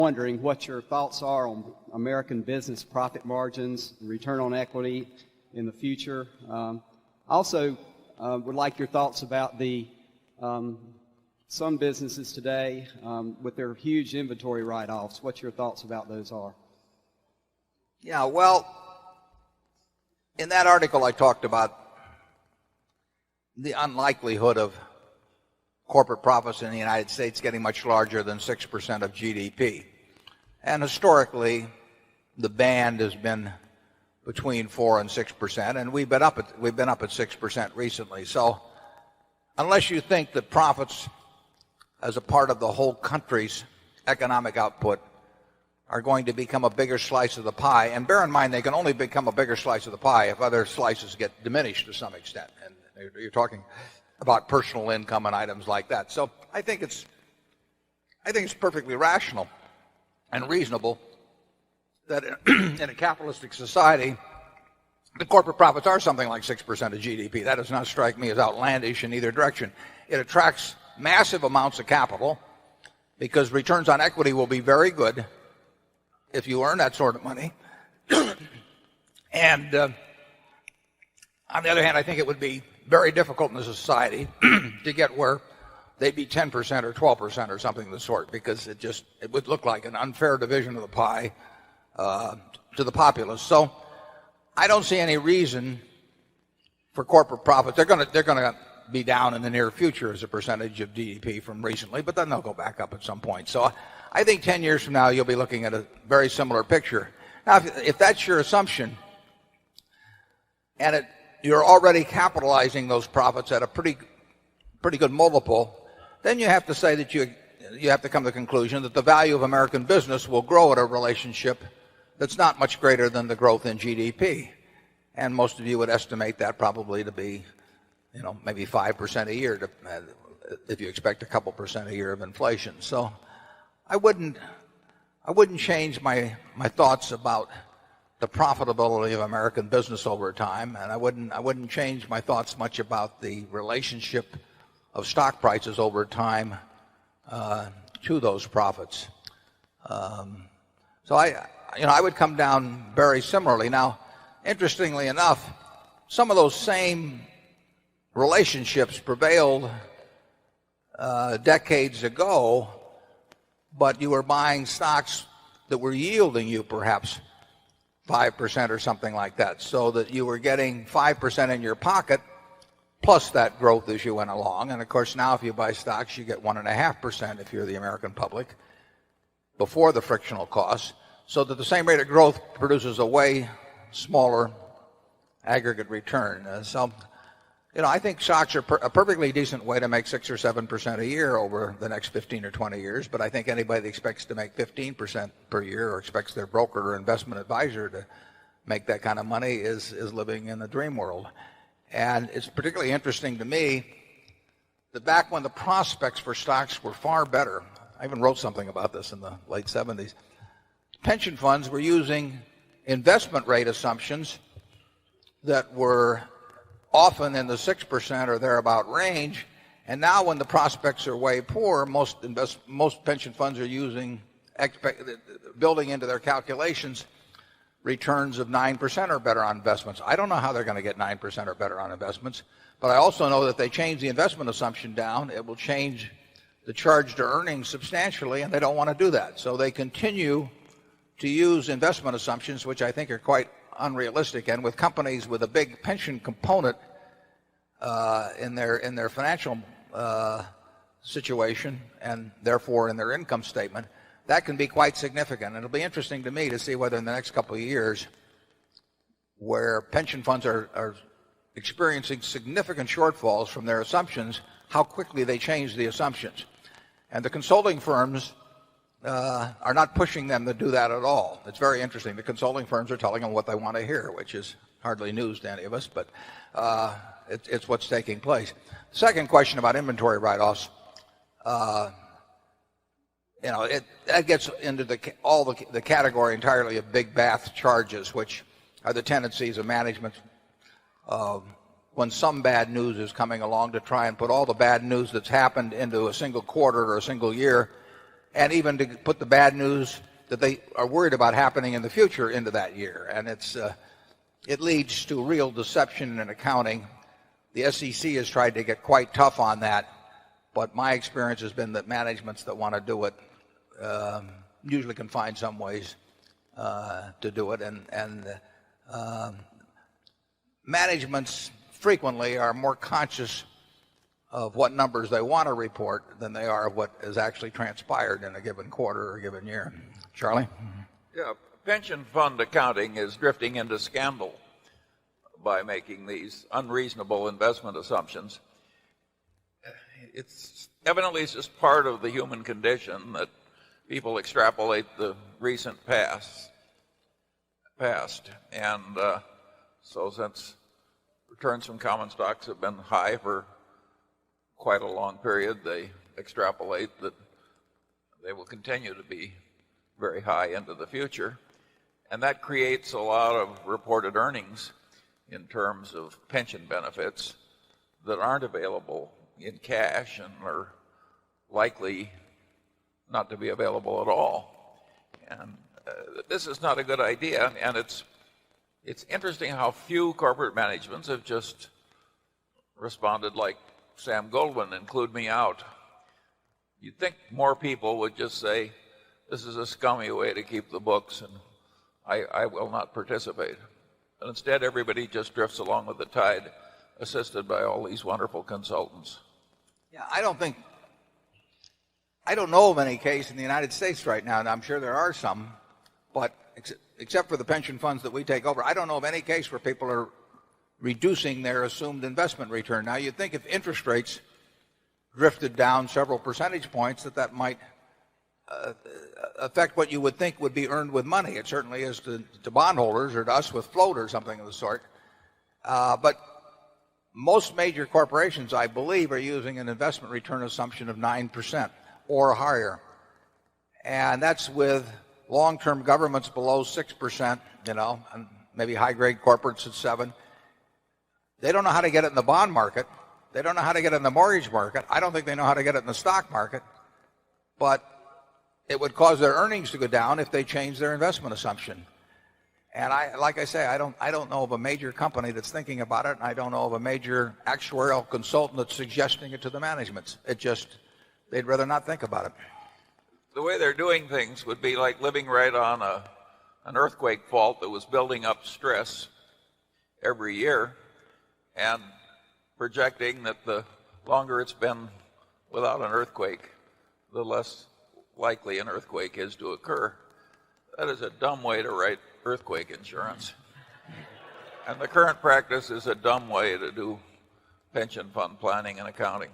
Wondering what your thoughts are on American business profit margins, return on equity in the future. Also, would like your thoughts about the some businesses today with their huge inventory write-offs. What your thoughts about those are? Yeah, well, in that article I talked about the unlikelihood of corporate profits in the United States getting much larger than 6% of GDP. And historically, the band has been between 4 and 6%, and we've been up at 6% recently. So unless you think that profits as a part of the whole country's economic output are going to become a bigger slice of the pie, and bear in mind they can only become a bigger slice of the pie if other slices get diminished to some extent, and you're talking about personal income and items like that. So I think it's perfectly rational and reasonable that in a capitalistic society the corporate profits are something like 6% of GDP. That does not strike me as outlandish in either direction. It attracts massive amounts of capital because returns on equity will be very good if you earn that sort of money. And on the other hand, I think it would be very difficult in a society to get where they'd be 10% or 12% or something of the sort, because it would look like an unfair division of the pie to the populace. So I don't see any reason for corporate profits. They're going to be down in the near future as a percentage of GDP from recently, but then they'll go back up at some point. So I think 10 years from now you'll be looking at a very similar picture. Now, if that's your assumption, and you're already capitalizing those profits at a pretty good multiple, then you have to say that you have to come to the conclusion that the value of American business will grow at a relationship that's not much greater than the growth in GDP. And most of you would estimate that probably to be, maybe 5% a year if you expect a couple percent a year of inflation. So I wouldn't change my thoughts about the profitability of American business over time, and I wouldn't change my thoughts much about the relationship of stock prices over time to those profits. So I would come down very similarly. Now, interestingly enough, some of those same relationships prevailed decades ago, but you were buying stocks that were yielding you perhaps 5% or something like that, so that you were getting 5% in your pocket plus that growth as you went along. And of course now if you buy stocks you get 1.5% if you're the American public before the frictional costs, so that the same rate of growth produces a way smaller aggregate return. I think stocks are a perfectly decent way to make 6 or 7% a year over the next 15 or 20 years. But I think anybody that expects to make 15% per year, or expects their broker or investment advisor to make that kind of money, is living in a dream world. And it's particularly interesting to me that back when the prospects for stocks were far better, I even wrote something about this in the late 70s, pension funds were using investment rate assumptions that were often in the 6% or thereabout range. And now when the prospects are way poor, most pension funds are building into their calculations returns of 9% or better on investments. I don't know how they're going to get 9% or better on investments, but I also know that if they change the investment assumption down, it will change the charge to earnings substantially, and they don't want to do that. So they continue to use investment assumptions, which I think are quite unrealistic, and with companies with a big pension component in their financial situation, and therefore in their income statement, that can be quite significant. It'll be interesting to me to see whether in the next couple of years, where pension funds are experiencing significant shortfalls from their assumptions, how quickly they change the assumptions. And the consulting firms are not pushing them to do that at all. It's very interesting. The consulting firms are telling them what they want to hear, which is hardly news to any of us, but it's what's taking place. Second question about inventory write-offs. That gets into the category entirely of big bath charges, which are the tendencies of management when some bad news is coming along to try and put all the bad news that's happened into a single quarter or a single year and even to put the bad news that they are worried about happening in the future into that year. And it leads to real deception in accounting. The SEC has tried to get quite tough on that, but my experience has been that managements that want to do it usually can find some ways to do it. And managements frequently are more conscious of what numbers they want to report than they are of what has actually transpired in a given quarter or a given year. Charlie? Yeah, pension fund accounting is drifting into scandal by making these unreasonable investment assumptions. It's evidently it's just part of the human condition that people extrapolate the recent past. And so since returns from common stocks have been high for quite a long period, they extrapolate that they will continue to be very high into the future. And that creates a lot of reported earnings in terms of pension benefits that aren't available in cash and are likely not to be available at all. And this is not a good idea. And it's interesting how few corporate managements have just responded like Sam Goldwyn, include me out. You'd think more people would just say, this is a scummy way to keep the books, and I will not participate. But instead, everybody just drifts along with the tide, assisted by all these wonderful consultants. Yeah, I don't know of any case in the United States right now, and I'm sure there are some, but except for the pension funds that we take over, I don't know of any case where people are reducing their assumed investment return. Now, you'd think if interest rates drifted down several percentage points that might affect what you would think would be earned with money. It certainly is to bondholders or to us with float or something of the sort. But most major corporations, I believe, are using an investment return assumption of 9% or higher. And that's with long-term governments below 6%, and maybe high-grade corporates at 7%. They don't know how to get it in the bond market. They don't know how to get it in the mortgage market. I don't think they know how to get it in the stock market. But it would cause their earnings to go down if they change their investment assumption. And like I say, I don't know of a major company that's thinking about it, and I don't know of a major actuarial consultant that's suggesting it to the managements. They'd rather not think about it. The way they're doing things would be like living right on an earthquake fault that was building up stress every year and projecting that the longer it's been without an earthquake, the less likely an earthquake is to occur. That is a dumb way to write earthquake insurance. And the current practice is a dumb way to do pension fund planning and accounting.